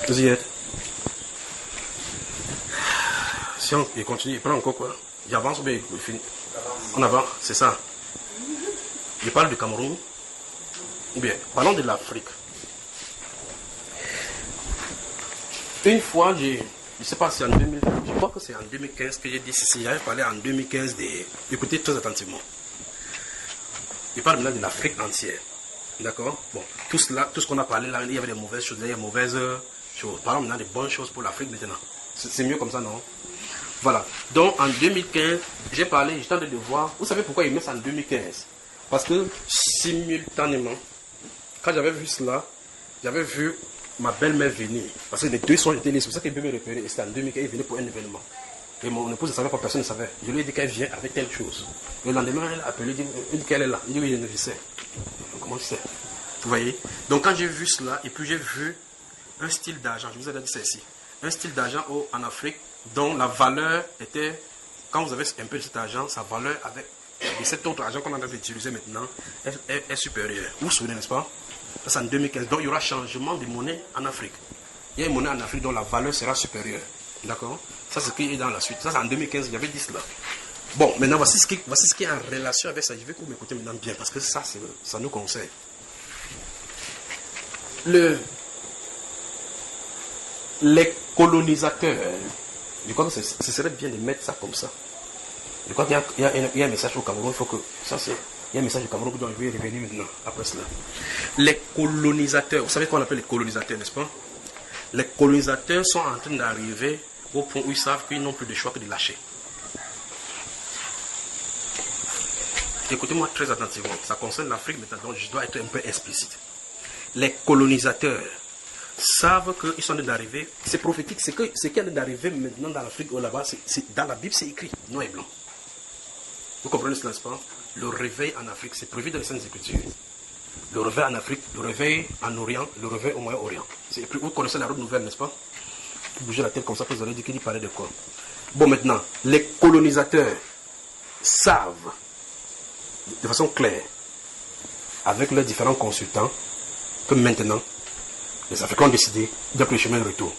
Vous y êtes? Si on continue, il prend encore quoi? J'avance ou bien il finit? On avance, c'est ça. Je parle du Cameroun. Ou bien, parlons de l'Afrique. Une fois, je ne sais pas si en 2000, je crois que c'est en 2015 que j'ai dit ceci. J'avais parlé en 2015 des. Écoutez très attentivement. Je parle maintenant de l'Afrique entière. D'accord? Bon, tout cela, tout ce qu'on a parlé là, il y avait des mauvaises choses, il y a des mauvaises choses. Parlons maintenant des bonnes choses pour l'Afrique maintenant. C'est mieux comme ça, non? Voilà. Donc en 2015, j'ai parlé, j'étais en train de voir. Vous savez pourquoi ils mettent ça en 2015? Parce que simultanément, quand j'avais vu cela, j'avais vu ma belle-mère venir. Parce que les deux sont étaient là. C'est pour ça qu'elle peut me repérer. Et c'était en 2015, elle venait pour un événement. Et mon épouse ne savait pas, personne ne savait. Je lui ai dit qu'elle vient avec telle chose. Et le lendemain, elle a appelé, elle dit qu'elle est là. Il dit oui, je sais. Comment tu sais? Vous voyez? Donc quand j'ai vu cela, et puis j'ai vu un style d'argent, je vous ai dit c'est ici. Un style d'argent en Afrique dont la valeur était, quand vous avez un peu de cet argent, sa valeur avec et cet autre argent qu'on est en train d'utiliser maintenant est supérieure. Vous vous souvenez, n'est-ce pas? Ça c'est en 2015. Donc il y aura changement de monnaie en Afrique. Il y a une monnaie en Afrique dont la valeur sera supérieure. D'accord? Ça c'est ce qui est dans la suite. Ça c'est en 2015, j'avais dit cela. Bon, maintenant voici ce qui est en relation avec ça. Je veux que vous m'écoutez maintenant bien parce que ça nous concerne. Les colonisateurs, je crois que ce serait bien de mettre ça comme ça. Je crois qu'il y a un message au Cameroun, il faut que ça c'est. Il y a un message au Cameroun dont je vais revenir maintenant, après cela. Les colonisateurs, vous savez qu'on appelle les colonisateurs, n'est-ce pas? Les colonisateurs sont en train d'arriver au point où ils savent qu'ils n'ont plus de choix que de lâcher. Écoutez-moi très attentivement, ça concerne l'Afrique maintenant, donc je dois être un peu explicite. Les colonisateurs savent qu'ils sont en train d'arriver, c'est prophétique, ce qui est en train d'arriver maintenant dans l'Afrique ou là-bas, dans la Bible c'est écrit, noir et blanc. Vous comprenez ce n'est-ce pas? Le réveil en Afrique, c'est prévu dans les Saintes Écritures. Le réveil en Afrique, le réveil en Orient, le réveil au Moyen-Orient. Vous connaissez la route nouvelle, n'est-ce pas? Vous bougez la tête comme ça, vous allez dire qu'il parlait de quoi? Bon, maintenant, les colonisateurs savent de façon claire, avec leurs différents consultants, que maintenant, les Africains ont décidé de prendre le chemin de retour.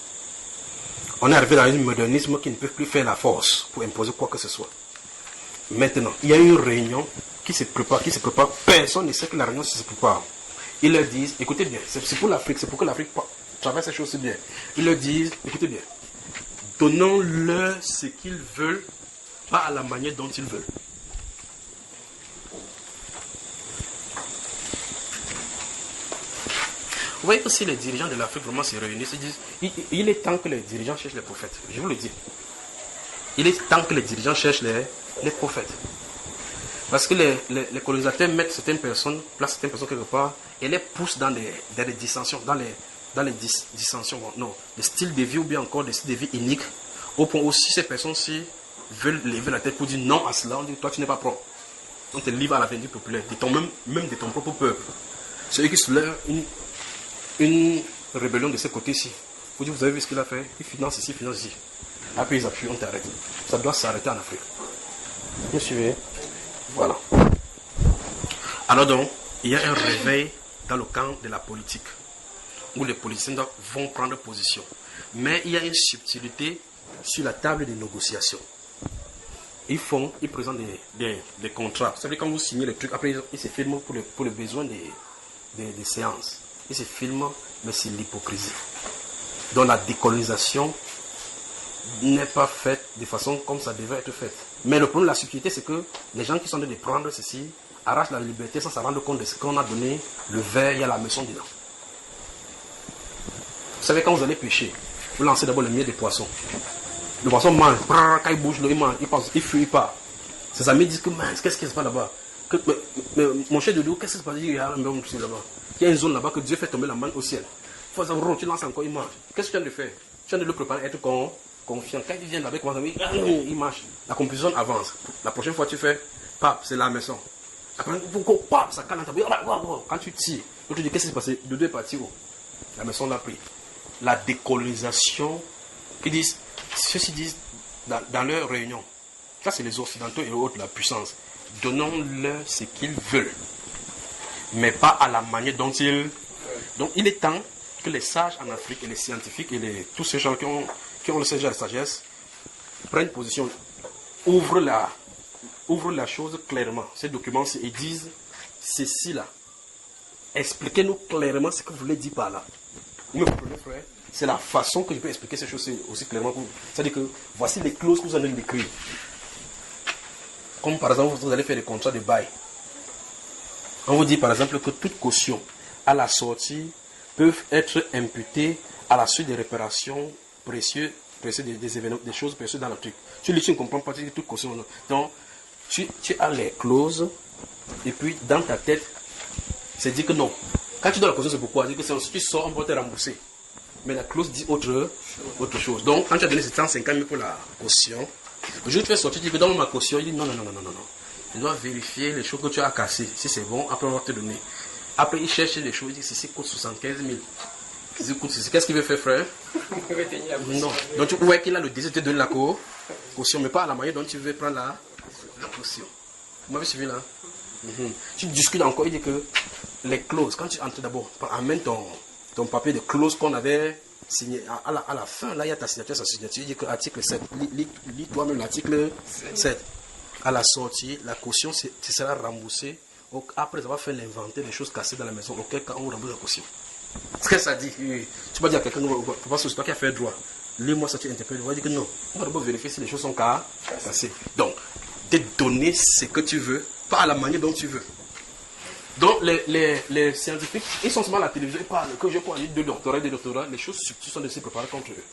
On est arrivé dans un modernisme qui ne peut plus faire la force pour imposer quoi que ce soit. Maintenant, il y a une réunion qui se prépare. Personne ne sait que la réunion se prépare. Ils leur disent, écoutez bien, c'est pour l'Afrique, c'est pour que l'Afrique traverse ces choses si bien. Ils leur disent, écoutez bien, donnons-leur ce qu'ils veulent, pas à la manière dont ils veulent. Vous voyez que si les dirigeants de l'Afrique vraiment se réunissent, ils disent, il est temps que les dirigeants cherchent les prophètes. Je vous le dis. Il est temps que les dirigeants cherchent les prophètes. Parce que les colonisateurs mettent certaines personnes, placent certaines personnes quelque part, et les poussent dans des dissensions, dans les dissensions, non, des styles de vie ou bien encore des styles de vie uniques, au point où si ces personnes-ci veulent lever la tête pour dire non à cela, on dit toi tu n'es pas prêt. On te livre à la vindicte populaire, même de ton propre peuple. Celui qui soulève une rébellion de ce côté-ci, vous dites vous avez vu ce qu'il a fait, il finance ici, finance ici. Après ils appuient, on t'arrête. Ça doit s'arrêter en Afrique. Vous me suivez? Voilà. Alors donc, il y a un réveil dans le camp de la politique, où les politiciens vont prendre position. Mais il y a une subtilité sur la table des négociations. Ils présentent des contrats. Vous savez, quand vous signez les trucs, après ils se filment pour les besoins des séances. Ils se filment, mais c'est l'hypocrisie. Donc la décolonisation n'est pas faite de façon comme ça devait être faite. Mais le problème de la subtilité, c'est que les gens qui sont en train de prendre ceci arrachent la liberté sans se rendre compte de ce qu'on a donné, le verre, il y a la maison dedans. Vous savez, quand vous allez pêcher, vous lancez d'abord le miel des poissons. Le poisson mange, quand il bouge, il mange, il fuit, il part. Ses amis disent que mince, qu'est-ce qui se passe là-bas? Mais mon cher de Dieu, qu'est-ce qui se passe? Il y a un là-bas. Il y a une zone là-bas que Dieu fait tomber la manne au ciel. Tu lances encore, il mange. Qu'est-ce que tu viens de faire? Tu viens de le préparer à être confiant. Quand il vient là-bas, il marche. La compétition avance. La prochaine fois, tu fais, pap, c'est la maison. Après, pap, ça calme. Quand tu tires, tu dis, qu'est-ce qui s'est passé? De deux parties, la maison l'a pris. La décolonisation, ceux-ci disent dans leur réunion, ça c'est les Occidentaux et autres, la puissance, donnons-leur ce qu'ils veulent, mais pas à la manière dont ils... Donc il est temps que les sages en Afrique et les scientifiques et tous ces gens qui ont le sage de la sagesse prennent position, ouvrent la chose clairement, ces documents-ci, et disent ceci là. Expliquez-nous clairement ce que vous voulez dire par là. Vous me comprenez, frère? C'est la façon que je peux expliquer ces choses aussi clairement que vous. C'est-à-dire que voici les clauses que vous allez écrire. Comme par exemple, vous allez faire des contrats de bail. On vous dit par exemple que toute caution à la sortie peuvent être imputées à la suite des réparations précieuses, des événements, des choses précieuses dans le truc. Tu lis, tu ne comprends pas, tu dis toute caution. Non. Donc, tu as les clauses, et puis dans ta tête, c'est dit que non. Quand tu donnes la caution, c'est pourquoi? C'est que si tu sors, on peut te rembourser. Mais la clause dit autre chose. Donc, quand tu as donné 750 000 pour la caution, le jour où tu fais sortir, tu dis que donne ma caution. Il dit non. Tu dois vérifier les choses que tu as cassées. Si c'est bon, après on va te donner. Après, il cherche les choses, il dit ceci coûte 75 000. Qu'est-ce qu'il veut faire, frère? Non. Donc, tu vois qu'il a le désir de te donner la caution, mais pas à la manière dont tu veux prendre la caution. Vous m'avez suivi là? Tu discutes encore, il dit que les clauses, quand tu entres d'abord, amène ton papier de clause qu'on avait signé. À la fin, là, il y a ta signature, sa signature. Il dit que article 7, lis toi-même l'article 7. À la sortie, la caution sera remboursée après avoir fait l'inventaire des choses cassées dans la maison, auquel cas on rembourse la caution. Ce que ça dit, tu vas dire à quelqu'un, parce que c'est toi qui as fait droit. Lis-moi ça, tu interprètes. On va dire que non. On va d'abord vérifier si les choses sont cassées. Donc, te donner ce que tu veux, pas à la manière dont tu veux. Donc, les scientifiques, ils sont seulement à la télévision, ils parlent, que je peux aller de doctorat, les choses subtiles sont de se préparer contre eux.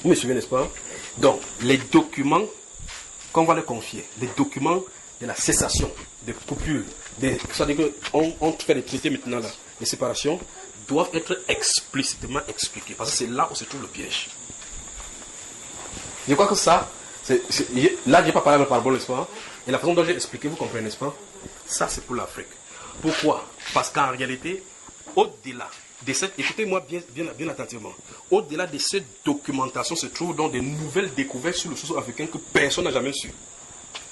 Vous me suivez, n'est-ce pas? Donc, les documents qu'on va leur confier, les documents de la cessation, des coupures, c'est-à-dire qu'on fait des traités maintenant là, les séparations, doivent être explicitement expliqués, parce que c'est là où se trouve le piège. Je crois que ça, là, je n'ai pas parlé avec parabole, n'est-ce pas? Et la façon dont j'ai expliqué, vous comprenez, n'est-ce pas? Ça, c'est pour l'Afrique. Pourquoi? Parce qu'en réalité, au-delà de cette, écoutez-moi bien attentivement, au-delà de cette documentation se trouvent donc des nouvelles découvertes sur le sous-sol africain que personne n'a jamais su.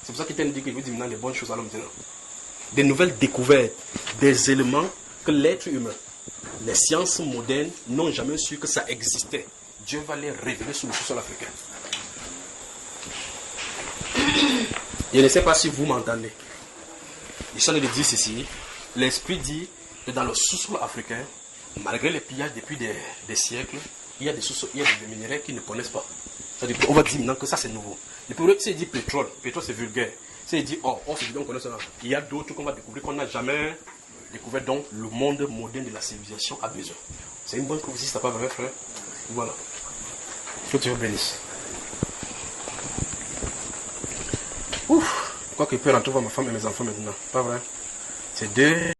C'est pour ça qu'il t'a dit qu'il veut dire maintenant les bonnes choses à l'homme maintenant. Des nouvelles découvertes, des éléments que l'être humain, les sciences modernes n'ont jamais su que ça existait. Dieu va les révéler sur le sous-sol africain. Je ne sais pas si vous m'entendez. Je suis en train de dire ceci. L'esprit dit que dans le sous-sol africain, malgré les pillages depuis des siècles, il y a des minéraux qu'ils ne connaissent pas. C'est-à-dire qu'on va dire maintenant que ça c'est nouveau. Le problème, c'est dit pétrole c'est vulgaire. C'est dit on connaît ça. Il y a d'autres qu'on va découvrir qu'on n'a jamais découvert, donc le monde moderne de la civilisation a besoin. C'est une bonne prophétie, c'est pas vrai, frère? Voilà. Que Dieu bénisse. Ouf! Quoi que peut rentrer voir ma femme et mes enfants maintenant. Pas vrai? C'est deux.